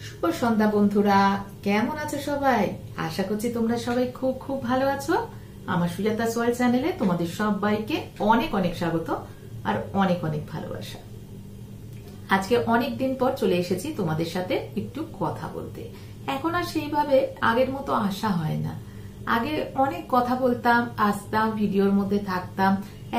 শুভ সন্ধ্যা বন্ধুরা, কেমন আছো সবাই? আশা করছি তোমরা সবাই খুব খুব ভালো আছো। আমার সুজাতা সোয়াল চ্যানেলে তোমাদের সবাইকে অনেক অনেক স্বাগত আর অনেক অনেক ভালোবাসা। আজকে অনেক দিন পর চলে এসেছি তোমাদের সাথে একটু কথা বলতে। এখন আর সেইভাবে আগের মতো আসা হয় না। আগে অনেক কথা বলতাম, আসতাম, ভিডিওর মধ্যে থাকতাম।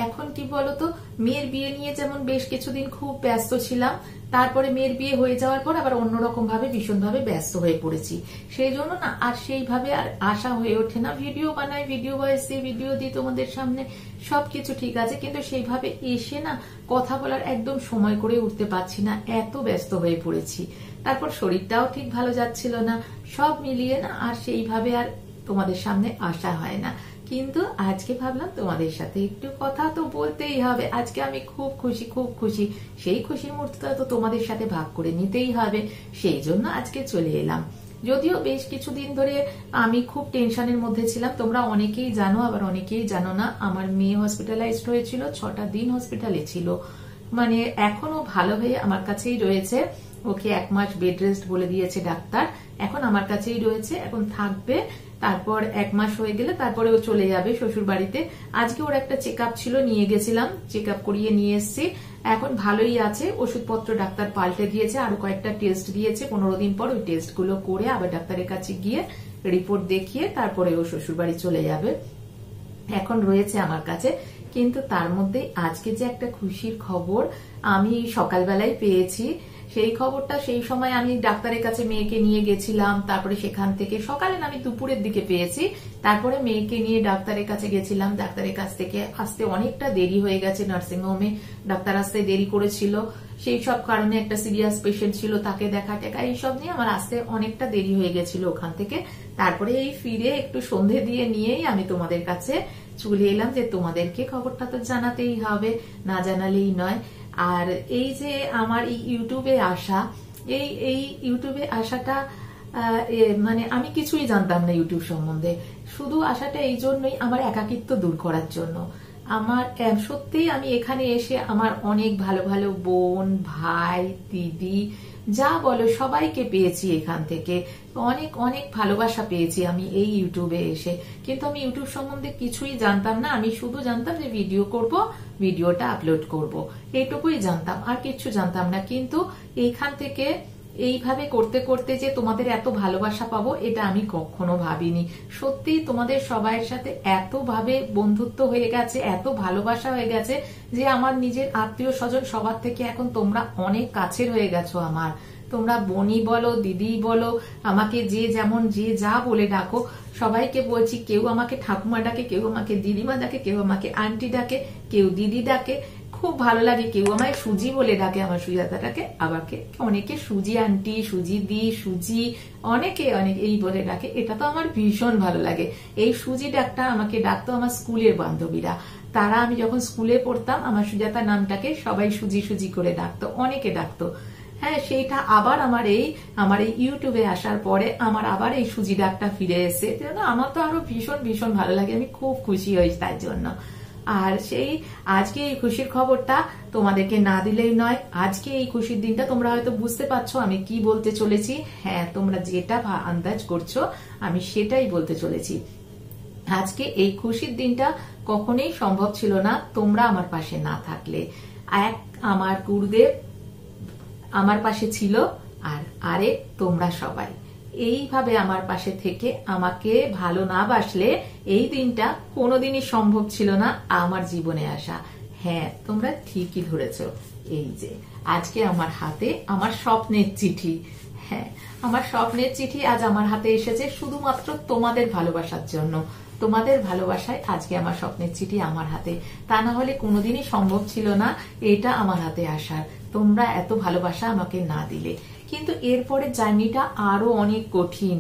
এখন কি বলতো, মেয়ের বিয়ে নিয়ে যেমন বেশ কিছুদিন খুব ব্যস্ত ছিলাম, তারপরে মেয়ের বিয়ে হয়ে যাওয়ার পর আবার অন্যরকম ভাবে ভীষণভাবে ব্যস্ত হয়ে পড়েছি। সেই জন্য না আর সেইভাবে আর আসা হয়ে ওঠে না। ভিডিও বানাই, ভিডিও ভয়েসে ভিডিও দিই তোমাদের সামনে, সবকিছু ঠিক আছে, কিন্তু সেইভাবে এসে না কথা বলার একদম সময় করে উঠতে পারছি না, এত ব্যস্ত হয়ে পড়েছি। তারপর শরীরটাও ঠিক ভালো যাচ্ছিল না, সব মিলিয়ে না আর সেইভাবে আর তোমাদের সামনে আসা হয় না। কিন্তু আজকে ভাবলাম তোমাদের সাথে একটু কথা তো বলতেই হবে। আজকে আমি খুব খুশি, খুব খুশি। সেই খুশির মুহূর্তটা তো তোমাদের সাথে ভাগ করে নিতেই হবে, সেই জন্য আজকে চলে এলাম। যদিও বেশ কিছুদিন ধরে আমি খুব টেনশনের মধ্যে ছিলাম, তোমরা অনেকেই জানো আবার অনেকেই জানো না। আমার মেয়ে হসপিটালাইজড হয়েছিল, 6টা দিন হসপিটালে ছিল, মানে এখনো ভালো হয়ে আমার কাছেই রয়েছে। ওকে 1 মাস বেড রেস্ট বলে দিয়েছে ডাক্তার, এখন আমার কাছেই রয়েছে, এখন থাকবে। তারপর 1 মাস হয়ে গেলে তারপরে ও চলে যাবে শ্বশুর বাড়িতে। আজকে ওর একটা চেক আপ ছিল, নিয়ে গেছিলাম, চেক আপ করিয়ে নিয়ে এসেছি। এখন ভালোই আছে, ওষুধপত্র ডাক্তার পাল্টে দিয়েছে, আরো কয়েকটা টেস্ট দিয়েছে। 15 দিন পর ওই টেস্ট গুলো করে আবার ডাক্তারের কাছে গিয়ে রিপোর্ট দেখিয়ে তারপরে ও শ্বশুর বাড়ি চলে যাবে। এখন রয়েছে আমার কাছে। কিন্তু তার মধ্যে আজকে যে একটা খুশির খবর আমি সকালবেলায় পেয়েছি, সেই খবরটা সেই সময় আমি ডাক্তারের কাছে মেয়েকে নিয়ে গেছিলাম। তারপরে সেখান থেকে সকালে আমি দুপুরের দিকে পেয়েছি। তারপরে মেয়েকে নিয়ে ডাক্তারের কাছে গেছিলাম। ডাক্তারের কাছ থেকে আসতে অনেকটা দেরি হয়ে গেছে, নার্সিংহোমে ডাক্তার আসতে দেরি করেছিল। সেই সব কারণে একটা সিরিয়াস পেশেন্ট ছিল, তাকে দেখা টেকা এইসব নিয়ে আমার আসতে অনেকটা দেরি হয়ে গেছিল ওখান থেকে। তারপরে এই ফিরে একটু সন্ধে দিয়ে নিয়েই আমি তোমাদের কাছে চলে এলাম যে তোমাদেরকে খবরটা তো জানাতেই হবে, না জানালেই নয়। আর এই যে আমার এই ইউটিউবে আসা, এই ইউটিউবে আসাটা মানে আমি কিছুই জানতাম না ইউটিউব সম্বন্ধে। শুধু আসাটা এই জন্যই আমার একাকিত্ব দূর করার জন্য। আমার সত্যিই আমি এখানে এসে আমার অনেক ভালো ভালো বোন, ভাই, দিদি, যা বলো সবাইকে পেয়েছি এখান থেকে। অনেক অনেক ভালোবাসা পেয়েছি আমি এই ইউটিউবে এসে। কিন্তু আমি ইউটিউব সম্বন্ধে কিছুই জানতাম না। আমি শুধু জানতাম যে ভিডিও করব, ভিডিওটা আপলোড করব, এইটুকুই জানতাম, আর কিছু জানতাম না। কিন্তু এইখান থেকে এইভাবে করতে করতে যে তোমাদের এত ভালোবাসা পাবো এটা আমি কখনো ভাবিনি। সত্যি তোমাদের সবাইয়ের সাথে এত ভাবে বন্ধুত্ব হয়ে গেছে, এত ভালোবাসা হয়ে গেছে যে আমার নিজের আত্মীয় স্বজন সবার থেকে এখন তোমরা অনেক কাছের হয়ে গেছো আমার। তোমরা বোনই বলো, দিদি বলো, আমাকে যে যেমন যে যা বলে ডাকো, সবাইকে বলছি, কেউ আমাকে ঠাকুমা ডাকে, কেউ আমাকে দিদিমা ডাকে, কেউ আমাকে আন্টি ডাকে, কেউ দিদি ডাকে। খুব ভালো লাগে। কেউ আমায় সুজি বলে ডাকে, আমার সুজাতাটাকে, আবার অনেকে সুজি আন্টি, সুজি দি, সুজি, অনেকে অনেক এই বলে ডাকে। এটা তো আমার ভীষণ ভালো লাগে। এই সুজি ডাকটা আমাকে ডাকতো আমার স্কুলের বান্ধবীরা। তারা, আমি যখন স্কুলে পড়তাম, আমার সুজাতা নামটাকে সবাই সুজি সুজি করে ডাকতো, অনেকে ডাকতো। হ্যাঁ, সেইটা আবার আমার এই ইউটিউবে আসার পরে আমার আবার এই সুজি ডাকটা ফিরে এসে, আমার তো আরো ভীষণ ভীষণ ভালো লাগে। আমি খুব খুশি হই তার জন্য। আর সেই আজকে এই খুশির খবরটা তোমাদেরকে না দিলেই নয়। আজকে এই খুশির দিনটা তোমরা হয়তো বুঝতে পারছো আমি কি বলতে চলেছি। হ্যাঁ, তোমরা যেটা আন্দাজ করছো আমি সেটাই বলতে চলেছি। আজকে এই খুশির দিনটা কখনোই সম্ভব ছিল না তোমরা আমার পাশে না থাকলে। এক আমার গুরুদেব আমার পাশে ছিল, আর আরেক তোমরা সবাই। এইভাবে আমার পাশে থেকে আমাকে ভালো না বাসলে এই দিনটা কোনোদিনই সম্ভব ছিল না আমার জীবনে আসা। হ্যাঁ, তোমরা ঠিকই ধরেছো। এই যে আজকে আমার হাতে আমার স্বপ্নের চিঠি, হ্যাঁ আমার স্বপ্নের চিঠি আজ আমার হাতে এসেছে শুধুমাত্র তোমাদের ভালোবাসার জন্য। তোমাদের ভালোবাসায় আজকে আমার স্বপ্নের চিঠি আমার হাতে। তা না হলে কোনোদিনই সম্ভব ছিল না এটা আমার হাতে আসার, তোমরা এত ভালোবাসা আমাকে না দিলে। কিন্তু এরপরে জার্নিটা আরো অনেক কঠিন,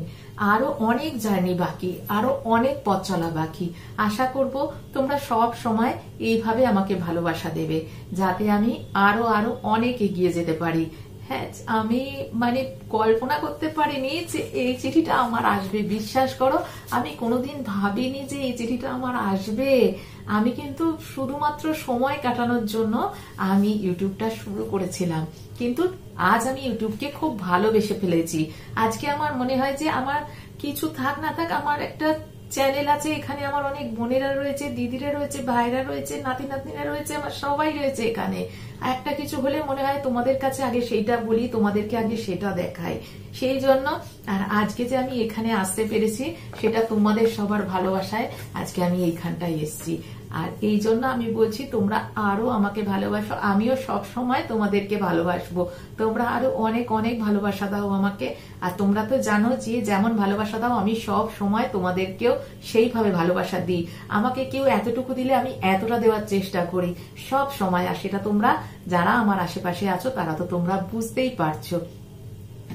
আরো অনেক জার্নি বাকি, আরো অনেক পথ চলা বাকি। আশা করব তোমরা সব সময় এইভাবে আমাকে ভালোবাসা দেবে, যাতে আমি আরো আরো অনেক এগিয়ে যেতে পারি। হ্যাঁ, আমি মানে কল্পনা করতে পারিনি যে এই চিঠিটা আমার আসবে। বিশ্বাস করো, আমি কোনোদিন ভাবিনি যে এই চিঠিটা আমার আসবে। আমি কিন্তু শুধুমাত্র সময় কাটানোর জন্য আমি ইউটিউবটা শুরু করেছিলাম, কিন্তু আজ আমি ইউটিউবকে খুব ভালোবেসে ফেলেছি। আজকে আমার মনে হয় যে আমার কিছু থাক না থাক, আমার একটা চ্যানেল আছে, এখানে আমার অনেক বোনেরা রয়েছে, দিদিরা রয়েছে, ভাইরা রয়েছে, নাতি নাতনিরা রয়েছে, আমার সবাই রয়েছে এখানে। একটা কিছু হলে মনে হয় তোমাদের কাছে আগে সেইটা বলি, তোমাদেরকে আগে সেটা দেখাই। সেই জন্য আর আজকে যে আমি এখানে আসতে পেরেছি সেটা তোমাদের সবার ভালোবাসায় আজকে আমি এইখানটায় এসেছি। আর এই জন্য আমি বলছি তোমরা আরো আমাকে ভালোবাসো, আমিও সব সময় তোমাদেরকে ভালোবাসবো। তোমরা আরো অনেক অনেক ভালোবাসা দাও আমাকে। আর তোমরা তো জানো যে যেমন ভালোবাসা দাও আমি সব সময় তোমাদেরকেও সেইভাবে ভালোবাসা দিই। আমাকে কেউ এতটুকু দিলে আমি এতটা দেওয়ার চেষ্টা করি সব সময়। আর সেটা তোমরা যারা আমার আশেপাশে আছো তারা তো তোমরা বুঝতেই পারছো।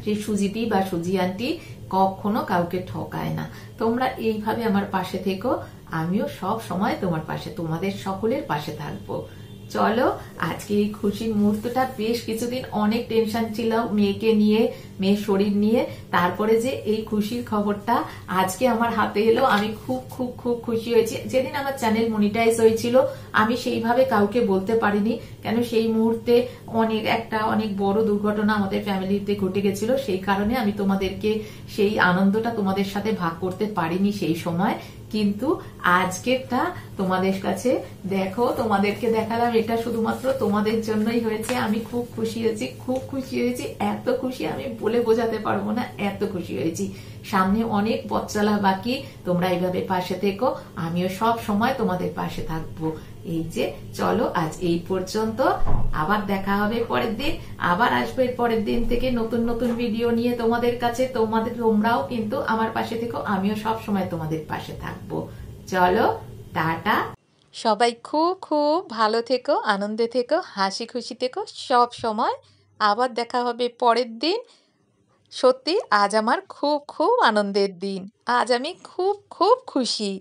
সেই সুজিদি বা সুজি আন্টি কখনো কাউকে ঠকায় না। তোমরা এইভাবে আমার পাশে থেকো, আমিও সব সময় তোমার পাশে, তোমাদের সকলের পাশে থাকবো। চলো, আজকে এই খুশির মুহূর্তটা, বেশ কিছুদিন অনেক টেনশন ছিল মেয়েকে নিয়ে, মেয়ের শরীর নিয়ে, তারপরে যে এই খুশির খবরটা আজকে আমার হাতে এলো, আমি খুব খুব খুব খুশি হয়েছি। যেদিন আমার চ্যানেল মনিটাইজ হয়েছিল আমি সেইভাবে কাউকে বলতে পারিনি, কেন সেই মুহূর্তে অনেক বড় দুর্ঘটনা আমাদের ফ্যামিলিতে ঘটে গেছিল। সেই কারণে আমি তোমাদেরকে সেই আনন্দটা তোমাদের সাথে ভাগ করতে পারিনি সেই সময়। কিন্তু আজকেরটা তোমাদের কাছে দেখো, তোমাদেরকে দেখালাম, এটা শুধুমাত্র তোমাদের জন্যই হয়েছে। আমি খুব খুশি হয়েছি, খুব খুশি হয়েছি, এত খুশি আমি বলে বোঝাতে পারবো না, এত খুশি হয়েছি। সামনে অনেক পথ চলা বাকি, তোমরা এইভাবে পাশে থেকো, আমিও সব সময় তোমাদের পাশে থাকবো। এই যে চলো, আজ এই পর্যন্ত, আবার দেখা হবে পরের দিন, আবার আসবে পরের দিন থেকে নতুন নতুন ভিডিও নিয়ে তোমাদের কাছে। তোমরাও কিন্তু আমার পাশে থেকো, আমিও সব সময় তোমাদের পাশে থাকবো। চলো, টাটা। সবাই খুব খুব ভালো থেকো, আনন্দে থেকো, হাসি খুশি থেকো সব সময়। আবার দেখা হবে পরের দিন। সত্যি আজ আমার খুব খুব আনন্দের দিন, আজ আমি খুব খুব খুশি।